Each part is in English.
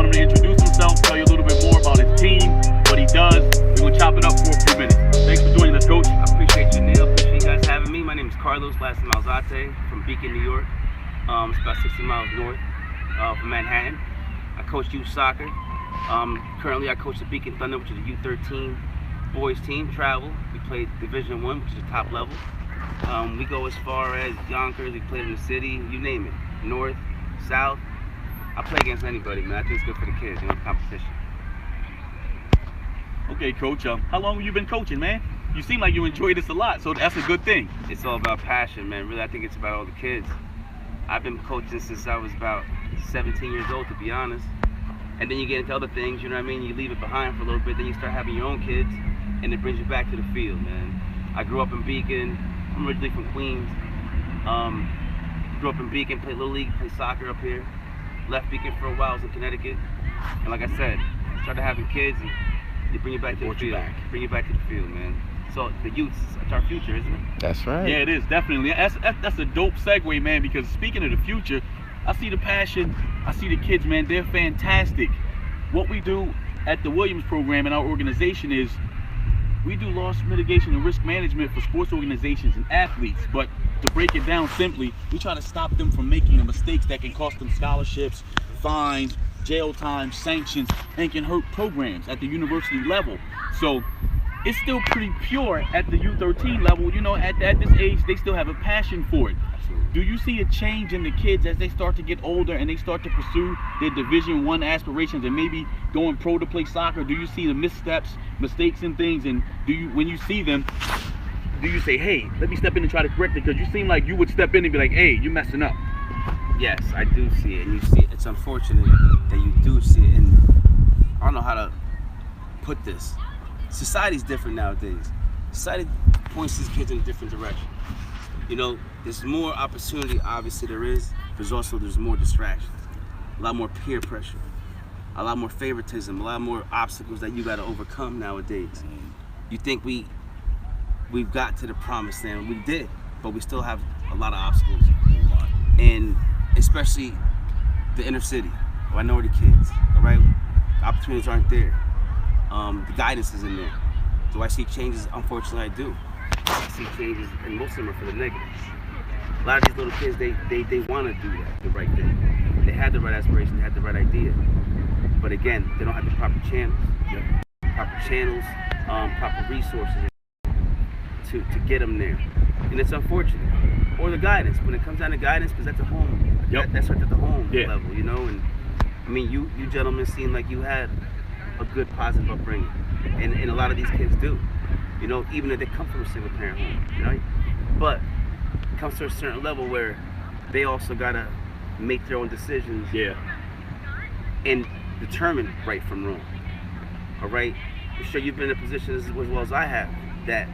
him to introduce himself, tell you a little bit more about his team, what he does. We're going to chop it up for a few minutes. Thanks for joining us, Coach. I appreciate you, Neil. Appreciate you guys having me. My name is Carlos, last name Alzate, from Beacon, New York. It's about 60 miles north from Manhattan. I coach youth soccer. Currently, I coach the Beacon Thunder, which is a U13 boys team, travel. We play Division I, which is the top level. We go as far as Yonkers. We play in the city, you name it. North, South. I play against anybody, man. I think it's good for the kids, competition. Okay, Coach. How long have you been coaching, man? You seem like you enjoy this a lot, so that's a good thing. It's all about passion, man. Really, I think it's about all the kids. I've been coaching since I was about 17 years old, to be honest. And then you get into other things, you know what I mean? You leave it behind for a little bit, then you start having your own kids, and it brings you back to the field, man. I grew up in Beacon. I'm originally from Queens. Grew up in Beacon, played Little League, played soccer up here. Left Beacon for a while, I was in Connecticut. And like I said, started having kids, and they bring you back to the field. Bring you back to the field, man. So the youth, it's our future, isn't it? That's right. Yeah, it is, definitely. That's a dope segue, man, because speaking of the future, I see the passion, I see the kids, man, they're fantastic. What we do at the Williams program in our organization is we do loss mitigation and risk management for sports organizations and athletes, but to break it down simply, we try to stop them from making the mistakes that can cost them scholarships, fines, jail time, sanctions, and can hurt programs at the university level. So it's still pretty pure at the U13 level. You know, at this age, they still have a passion for it. Do you see a change in the kids as they start to get older and they start to pursue their Division I aspirations and maybe going pro to play soccer? Do you see the missteps, mistakes and things, and when you see them, do you say, hey, let me step in and try to correct it? Because you seem like you would step in and be like, hey, you're messing up. Yes, I do see it, and you see it. It's unfortunate that you do see it, and I don't know how to put this. Society's different nowadays. Society points these kids in a different direction. You know, there's more opportunity, obviously there's more distractions, a lot more peer pressure, a lot more favoritism, a lot more obstacles that you got to overcome nowadays. You think we've got to the promised land, we did, but we still have a lot of obstacles, and especially the inner city, minority kids, all right? Opportunities aren't there. The guidance isn't there. Do I see changes? Unfortunately, I do. I see changes, and most of them are for the negatives. A lot of these little kids, they want to do that, the right thing. They had the right aspiration, they had the right idea. But again, they don't have the proper channels. Proper resources to get them there. And it's unfortunate. Or the guidance. When it comes down to guidance, because that's a home. That's right at the home level, you know? And I mean, you gentlemen seem like you had a good, positive upbringing. And a lot of these kids do. You know, even if they come from a single parent home, you know? But it comes to a certain level where they also gotta make their own decisions. And determine right from wrong. All right? I'm sure you've been in a position as well as I have, that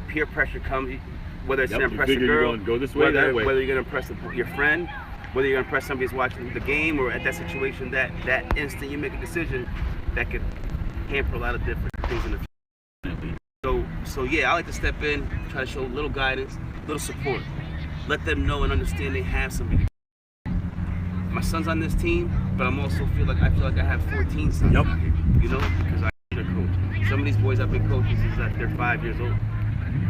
peer pressure comes, whether it's to impress a girl, go this way, whether that way. you're gonna impress your friend, whether you're gonna impress somebody who's watching the game, or at that situation, that instant you make a decision that could hamper a lot of different things in the future. So yeah, I like to step in, try to show a little guidance, a little support. Let them know and understand they have somebody. My son's on this team, but I feel like I have 14 sons out here, you know, because I'm a coach. Some of these boys I've been coaching since they're 5 years old.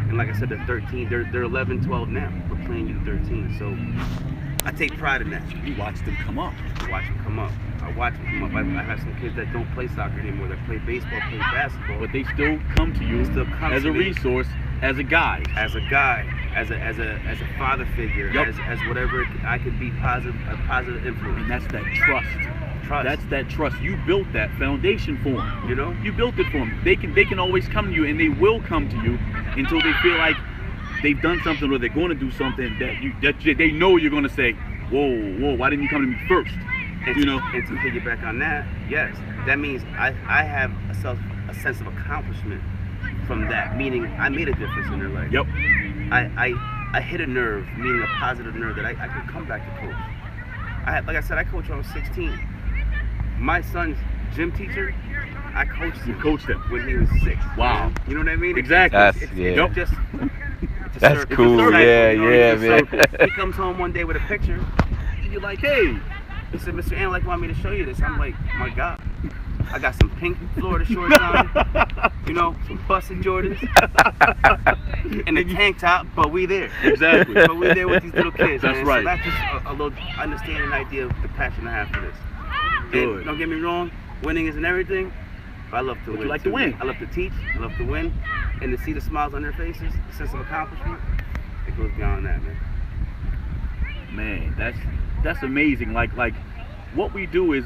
And like I said, they're 13, they're 11, 12 now. We're playing U13, so I take pride in that. You watch them come up. I watch them come up. I have some kids that don't play soccer anymore, that play baseball, play basketball. But they still come to you as a resource, as a guide. As a a father figure, as whatever I could be, a positive influence. And that's that trust. That's that trust. You built that foundation for them. You know, you built it for them. They can always come to you, and they will come to you until they feel like they've done something or they're going to do something that they know you're going to say, whoa, why didn't you come to me first? And to piggyback on that, yes, that means I have a sense of accomplishment from that, meaning I made a difference in their life. I hit a nerve, meaning a positive nerve that I could come back to coach. Like I said, I coached when I was 16. My son's gym teacher, I coached him. You coached him when he was 6. Wow. You know what I mean? Exactly. That's cool. Yeah, man. He comes home one day with a picture, and you're like, hey, He said, Mr. Analyte want me to show you this. I'm like, my God. I got some pink Florida shorts on, you know, some busted Jordans, and a tank top, but we there. Exactly. But we there with these little kids. That's man. right. So that's just a little understanding idea of the passion I have for this. Good. And don't get me wrong, winning isn't everything, but I love to win. You like too. to win. I love to teach, I love to win, and to see the smiles on their faces, the sense of accomplishment, it goes beyond that, man. Man, that's amazing. Like what we do is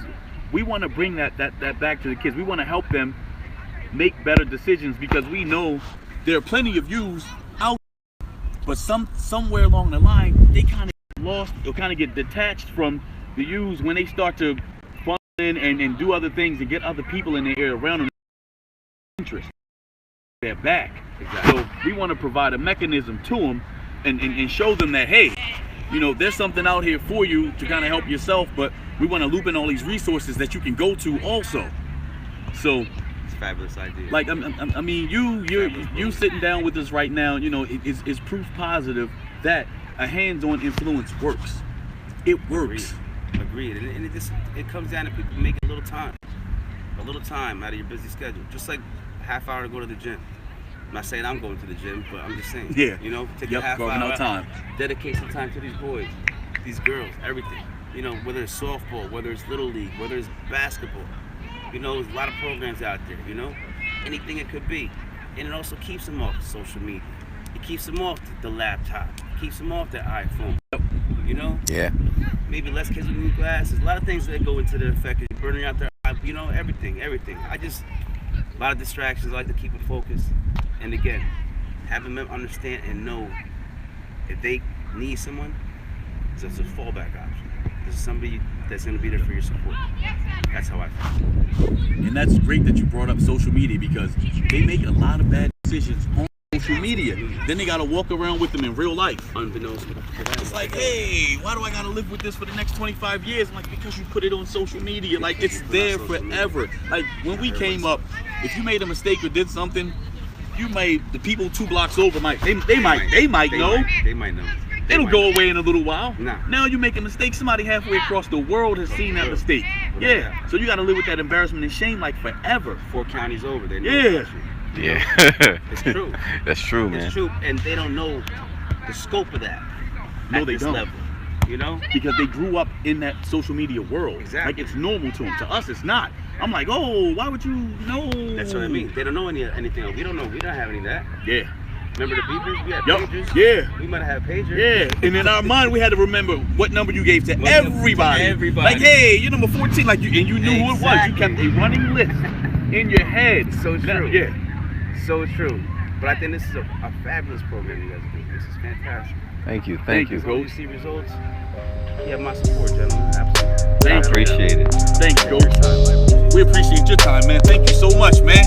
we want to bring that back to the kids. We want to help them make better decisions because we know there are plenty of youths out there, but somewhere along the line they kind of get lost or kind of get detached from the youths when they start to fun and do other things and get other people in the area around them interest. They're back. Exactly. So we want to provide a mechanism to them and show them that, hey, you know, there's something out here for you to kind of help yourself, but we want to loop in all these resources that you can go to also. So it's a fabulous idea. Like I mean, you sitting down with us right now, you know, is proof positive that a hands-on influence works. It works. Agreed. And it comes down to people making a little time out of your busy schedule. Just like a half hour to go to the gym. I'm not saying I'm going to the gym, but I'm just saying. Yeah. You know, take a half hour out time. Dedicate some time to these boys, these girls, everything. You know, whether it's softball, whether it's little league, whether it's basketball. You know, there's a lot of programs out there, you know? Anything it could be. And it also keeps them off social media. It keeps them off the laptop. It keeps them off their iPhone. You know? Yeah. Maybe less kids with new glasses. A lot of things that go into the effect of burning out their eye. You know, everything. A lot of distractions. I like to keep it focused. And again, having them understand and know if they need someone, there's a fallback option. There's somebody that's going to be there for your support. That's how I feel. And that's great that you brought up social media because they make a lot of bad decisions on social media. Then they got to walk around with them in real life. Unbeknownst to them. It's like, hey, why do I got to live with this for the next 25 years? I'm like, because you put it on social media. Like, it's there forever. Like, when we came up, if you made a mistake or did something, the people 2 blocks over might know. They might know. It'll go away in a little while. Nah. Now you make a mistake, somebody halfway across the world has seen that mistake. Yeah. So you got to live with that embarrassment and shame like forever. 4 counties over. They know yeah. Yeah. It's true. That's true, man. It's true, and they don't know the scope of that. No, they don't. Level, you know? Because they grew up in that social media world. Exactly. Like it's normal to them. To us, it's not. I'm like, oh, why would you know? That's what I mean. They don't know anything else. We don't know. We don't have any of that. Yeah. Remember the beepers? We had Yup. pagers. Yeah. We might have had pagers. Yeah. And in our mind, we had to remember what number you gave to everybody. Like, hey, you're number 14. Like, you knew who it was. You kept a running list in your head. So true. Yeah. So true. But I think this is a fabulous program you guys are doing. This is fantastic. Thank you. Thank you. When you see results, you have my support, gentlemen. Absolutely. I appreciate it. Thanks, Coach. We appreciate your time, man. Thank you so much, man.